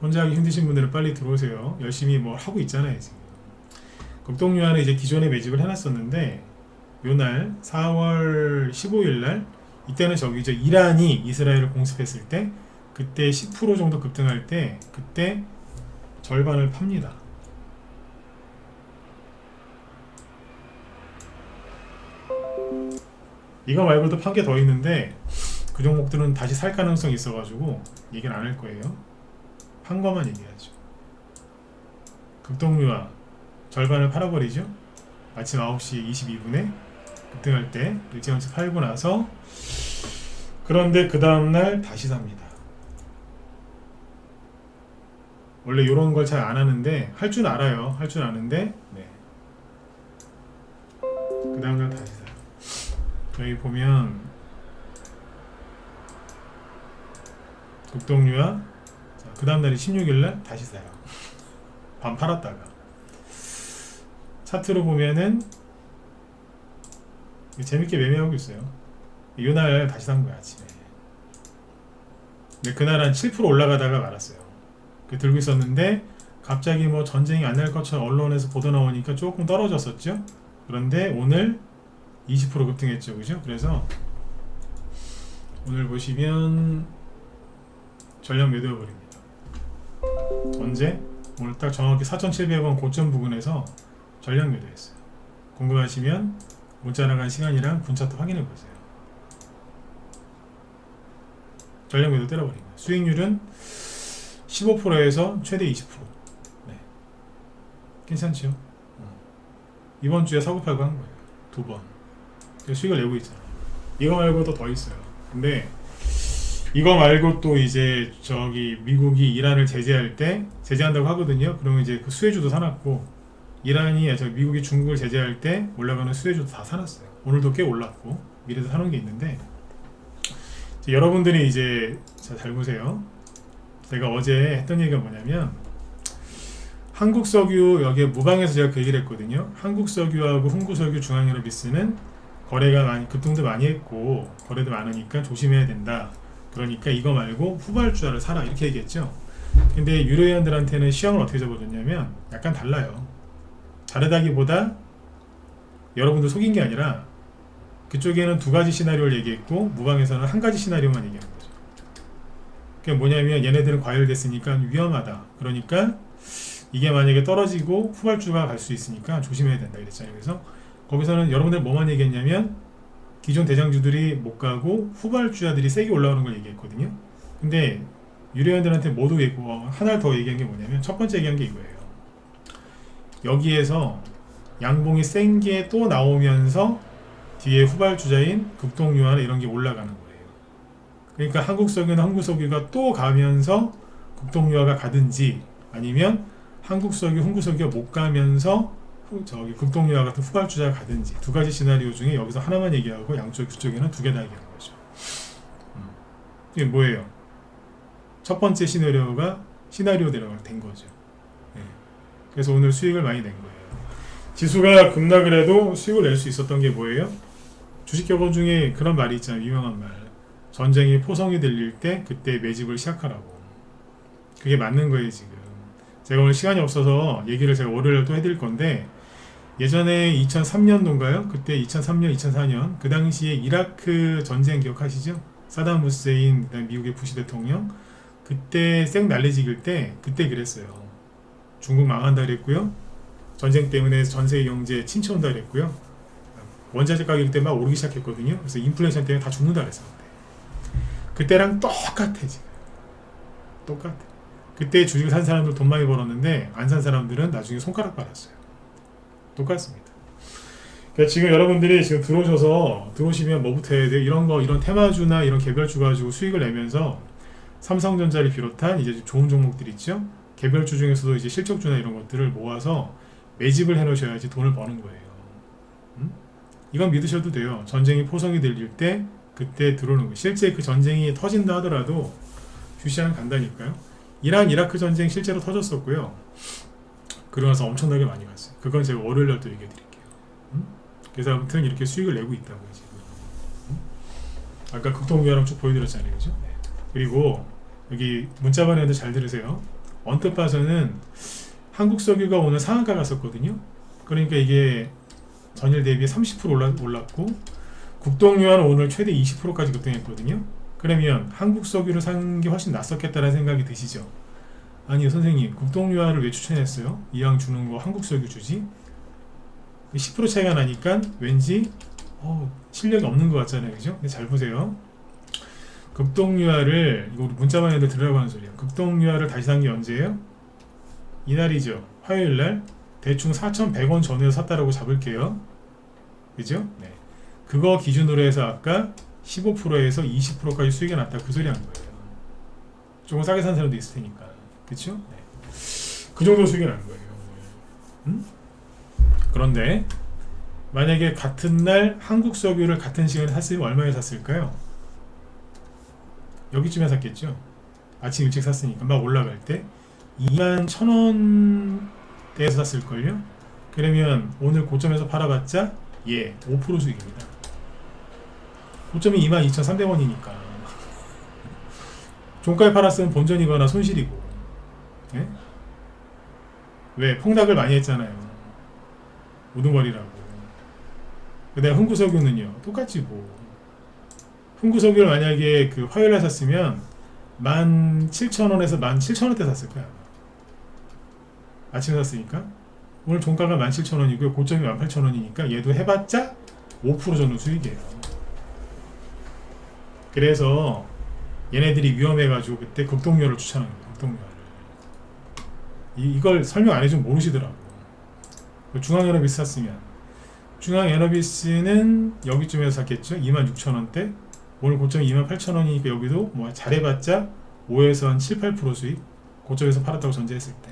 혼자 하기 힘드신 분들은 빨리 들어오세요. 열심히 뭐 하고 있잖아요, 지금. 극동유화는 이제 기존에 매집을 해놨었는데 요날 4월 15일날 이때는 저기죠, 이란이 이스라엘을 공습했을 때 그때 10% 정도 급등할 때 그때 절반을 팝니다. 이거 말고도 판 게 더 있는데 그 종목들은 다시 살 가능성이 있어가지고 얘기는 안 할 거예요. 판 거만 얘기하죠. 극동유화 절반을 팔아버리죠. 아침 9시 22분에 급등할 때 일찌감치 팔고 나서, 그런데 그 다음날 다시 삽니다. 원래 이런 걸 잘 안 하는데 할 줄 알아요. 할 줄 아는데 네. 그 다음날 다시 사요. 여기 보면 국동유화, 그 다음날이 16일날 다시 사요. 반 팔았다가 차트로 보면은 재밌게 매매하고 있어요. 이날 다시 산 거야 아침에. 근데 그날 한 7% 올라가다가 말았어요. 들고 있었는데 갑자기 뭐 전쟁이 안 날 것처럼 언론에서 보도 나오니까 조금 떨어졌었죠. 그런데 오늘 20% 급등했죠, 그죠? 그래서 오늘 보시면 전량 매도해버립니다. 언제? 오늘 딱 정확히 4,700원 고점 부근에서 전량 매도했어요. 궁금하시면 문자 나간 시간이랑 분차트 확인해보세요. 전량 매도 때려버립니다. 수익률은 15%에서 최대 20%. 네. 괜찮죠? 이번 주에 사고 팔고 한 거예요. 2번. 수익을 내고 있잖아요. 이거 말고도 더 있어요. 근데 이거 말고 또 이제 저기 미국이 이란을 제재할 때 제재한다고 하거든요. 그러면 이제 그 수혜주도 사놨고, 미국이 중국을 제재할 때 올라가는 수혜주도 다 사놨어요. 오늘도 꽤 올랐고 미래도 사놓은 게 있는데, 여러분들이 이제 잘 보세요. 제가 어제 했던 얘기가 뭐냐면, 한국석유, 여기에 무방에서 제가 그 얘기를 했거든요. 한국석유하고 흥구석유, 중앙유럽비스는 거래가 많이, 급등도 많이 했고 거래도 많으니까 조심해야 된다. 그러니까 이거 말고 후발주자를 사라, 이렇게 얘기했죠. 근데 유료회원들한테는 시황을 어떻게 잡아줬냐면 약간 달라요. 다르다기보다 여러분들 속인 게 아니라 그쪽에는 2가지 시나리오를 얘기했고 무방에서는 1가지 시나리오만 얘기한 거죠. 그게 뭐냐면 얘네들은 과열됐으니까 위험하다. 그러니까 이게 만약에 떨어지고 후발주가 갈 수 있으니까 조심해야 된다 이랬잖아요. 그래서 거기서는 여러분들 뭐만 얘기했냐면 기존 대장주들이 못 가고 후발주자들이 세게 올라오는 걸 얘기했거든요. 근데 유료원들한테 모두 얘기고 하나 더 얘기한 게 뭐냐면, 첫 번째 얘기한 게 이거예요. 여기에서 양봉이 센 게 또 나오면서 뒤에 후발주자인 급동유화나 이런 게 올라가는 거예요. 그러니까 한국석유나 흥구석유가 또 가면서 급동유화가 가든지, 아니면 한국석유, 흥구석유가 못 가면서 저기 급동유화 같은 후발주자가 가든지, 2가지 시나리오 중에 여기서 하나만 얘기하고 양쪽 그쪽에는 2개 다 얘기하는 거죠. 이게 뭐예요? 첫 번째 시나리오가 시나리오대로 된 거죠. 네. 그래서 오늘 수익을 많이 낸 거예요. 지수가 급락을 해도 수익을 낼 수 있었던 게 뭐예요? 주식격언 중에 그런 말이 있잖아요. 유명한 말. 전쟁이 포성이 들릴 때 그때 매집을 시작하라고. 그게 맞는 거예요 지금. 제가 오늘 시간이 없어서 얘기를 제가 월요일에 또 해드릴 건데, 예전에 2003년도인가요? 그때 2003년, 2004년 그 당시에 이라크 전쟁 기억하시죠? 사담 후세인, 미국의 부시 대통령, 그때 쌩 난리지길 때 그때 그랬어요. 중국 망한다 그랬고요. 전쟁 때문에 전세계 경제 침체 온다 그랬고요. 원자재 가격이 때 막 오르기 시작했거든요. 그래서 인플레이션 때문에 다 죽는다 그랬어요. 그때랑 똑같아 지금. 똑같아. 그때 주식을 산 사람들 돈 많이 벌었는데 안 산 사람들은 나중에 손가락 빨았어요. 똑같습니다. 그러니까 지금 여러분들이 지금 들어오시면 뭐부터 해야 돼요? 이런 거, 이런 테마주나 이런 개별주 가지고 수익을 내면서 삼성전자를 비롯한 이제 좋은 종목들 있죠? 개별주 중에서도 이제 실적주나 이런 것들을 모아서 매집을 해 놓으셔야지 돈을 버는 거예요. 이건 믿으셔도 돼요. 전쟁이 포성이 들릴 때 그때 들어오는 거예요. 실제 그 전쟁이 터진다 하더라도 주시장 간다니까요. 이란 이라크 전쟁 실제로 터졌었고요. 그러면서 엄청나게 많이 갔어요. 그건 제가 월요일날 또 얘기해 드릴게요. 그래서 아무튼 이렇게 수익을 내고 있다고요 지금. 아까 극동유화랑 쭉 보여드렸잖아요, 그죠? 네. 그리고 여기 문자반에도 잘 들으세요. 언뜻 봐서는 한국석유가 오늘 상한가 갔었거든요. 그러니까 이게 전일 대비 30% 올랐고, 국동유화는 오늘 최대 20%까지 급등했거든요. 그러면 한국석유를 산 게 훨씬 낫었겠다는 생각이 드시죠? 아니요 선생님, 국동유화를 왜 추천했어요? 이왕 주는 거 한국석유 주지? 10% 차이가 나니까 왠지 실력이 없는 것 같잖아요, 그죠? 근데 잘 보세요. 급동유화를, 이거 우리 문자만 해도 들으라고 하는 소리예요. 급동유화를 다시 산 게 언제예요? 이날이죠. 화요일날 대충 4,100원 전후에 샀다라고 잡을게요. 그죠? 네. 그거 기준으로 해서 아까 15%에서 20%까지 수익이 났다 그 소리 한 거예요. 조금 싸게 산 사람도 있을 테니까. 그쵸? 네. 그 정도 수익이 난 거예요. 그런데 만약에 같은 날 한국석유를 같은 시간에 샀으면 얼마에 샀을까요? 여기쯤에 샀겠죠? 아침 일찍 샀으니까 막 올라갈 때 21,000원대에서 샀을걸요? 그러면 오늘 고점에서 팔아봤자 5% 수익입니다. 고점이 22,300원이니까 종가에 팔았으면 본전이거나 손실이고. 예? 왜? 폭락을 많이 했잖아요. 우두머리라고. 내가 흥구석유는요 똑같지 뭐. 흥구석유를 만약에 그 화요일에 샀으면 17,000원에서 17,000원대 샀을 거야. 아침에 샀으니까 오늘 종가가 17,000원이고요 고점이 18,000원이니까 얘도 해봤자 5% 정도 수익이에요. 그래서 얘네들이 위험해가지고 그때 급동료를 추천한 거예요. 급동료를. 이걸 설명 안 해주면 모르시더라고. 중앙에너비스 샀으면 중앙에너비스는 여기쯤에서 샀겠죠. 26,000원대. 오늘 고점이 28,000원이니까 여기도 뭐 잘해봤자 5에서 한 7, 8% 수익. 고점에서 팔았다고 전제했을 때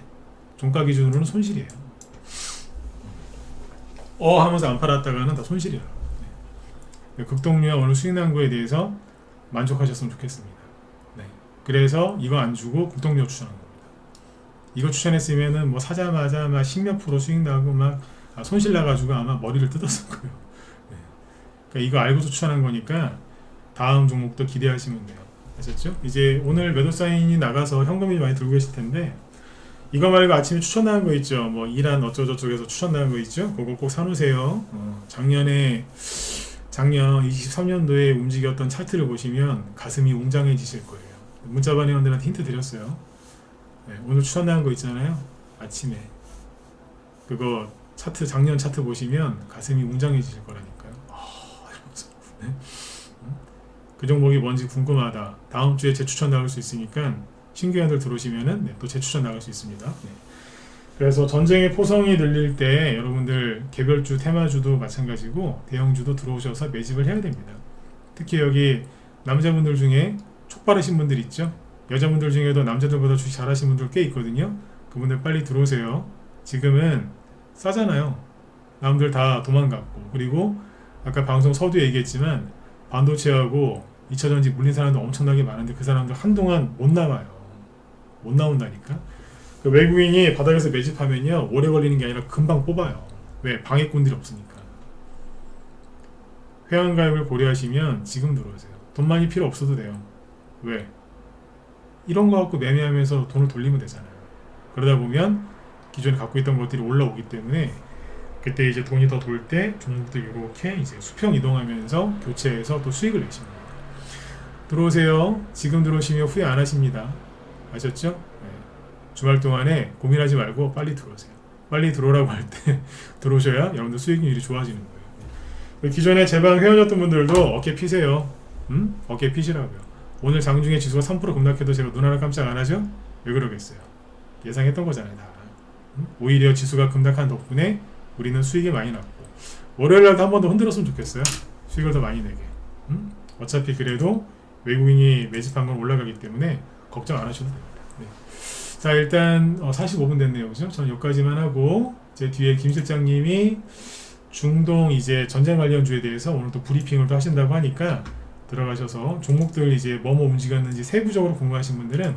종가 기준으로는 손실이에요. 하면서 안 팔았다가는 다 손실이라. 네. 급동료와 오늘 수익 난 거에 대해서 만족하셨으면 좋겠습니다. 네. 그래서 이거 안 주고 급동료 추천한 겁니다. 이거 추천했으면은 뭐 사자마자 막 10몇 프로 수익 나고 막 손실 나가지고 아마 머리를 뜯었을 거예요. 네. 그러니까 이거 알고서 추천한 거니까 다음 종목도 기대하시면 돼요. 아셨죠? 이제 오늘 매도 사인이 나가서 현금이 많이 들고 계실 텐데 이거 말고 아침에 추천 나간 거 있죠. 뭐 이란 어쩌저쩌고에서 추천 나간 거 있죠. 그거 꼭 사놓으세요. 작년 23년도에 움직였던 차트를 보시면 가슴이 웅장해지실 거예요. 문자반 회원들한테 힌트 드렸어요. 네, 오늘 추천 나간 거 있잖아요. 아침에 그거 차트 작년 차트 보시면 가슴이 웅장해지실 거라니까요. 이러면서. 네? 그 종목이 뭔지 궁금하다. 다음 주에 재추천 나올 수 있으니까 신규 회원들 들어오시면은 또 재추천 나갈 수 있습니다. 네. 그래서 전쟁의 포성이 들릴 때 여러분들 개별주, 테마주도 마찬가지고 대형주도 들어오셔서 매집을 해야 됩니다. 특히 여기 남자분들 중에 촉바르신 분들 있죠. 여자분들 중에도 남자들보다 주식 잘하시는 분들 꽤 있거든요. 그분들 빨리 들어오세요. 지금은 싸잖아요. 남들 다 도망갔고, 그리고 아까 방송 서두에 얘기했지만 반도체하고 2차전지 물린 사람도 엄청나게 많은데 그 사람들 한동안 못 나와요. 못 나온다니까. 그 외국인이 바닥에서 매집하면요 오래 걸리는 게 아니라 금방 뽑아요. 왜? 방해꾼들이 없으니까. 회원가입을 고려하시면 지금 들어오세요. 돈 많이 필요 없어도 돼요. 왜? 이런 거 갖고 매매하면서 돈을 돌리면 되잖아요. 그러다 보면 기존에 갖고 있던 것들이 올라오기 때문에 그때 이제 돈이 더 돌 때 종목들 이렇게 이제 수평 이동하면서 교체해서 또 수익을 내십니다. 들어오세요. 지금 들어오시면 후회 안 하십니다. 아셨죠? 네. 주말 동안에 고민하지 말고 빨리 들어오세요. 빨리 들어오라고 할 때 들어오셔야 여러분들 수익률이 좋아지는 거예요. 기존에 제방 회원이었던 분들도 어깨 피세요. 어깨 피시라고요. 오늘 장중에 지수가 3% 급락해도 제가 눈 하나 깜짝 안 하죠? 왜 그러겠어요? 예상했던 거잖아요, 다. 오히려 지수가 급락한 덕분에 우리는 수익이 많이 났고 월요일날도 한 번 더 흔들었으면 좋겠어요. 수익을 더 많이 내게. 어차피 그래도 외국인이 매집한 건 올라가기 때문에 걱정 안 하셔도 됩니다. 네. 자, 일단 45분 됐네요. 그죠? 저는 여기까지만 하고 제 뒤에 김 실장님이 중동 이제 전쟁 관련주에 대해서 오늘 또 브리핑을 또 하신다고 하니까 들어가셔서 종목들 이제 뭐뭐 움직였는지 세부적으로 궁금하신 분들은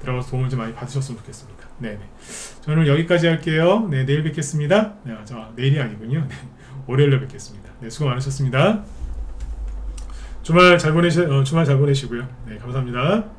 들어가서 도움을 좀 많이 받으셨으면 좋겠습니다. 네네. 저는 여기까지 할게요. 네, 내일 뵙겠습니다. 네, 내일이 아니군요. 네, 월요일에 뵙겠습니다. 네, 수고 많으셨습니다. 주말 잘 보내시고요. 네, 감사합니다.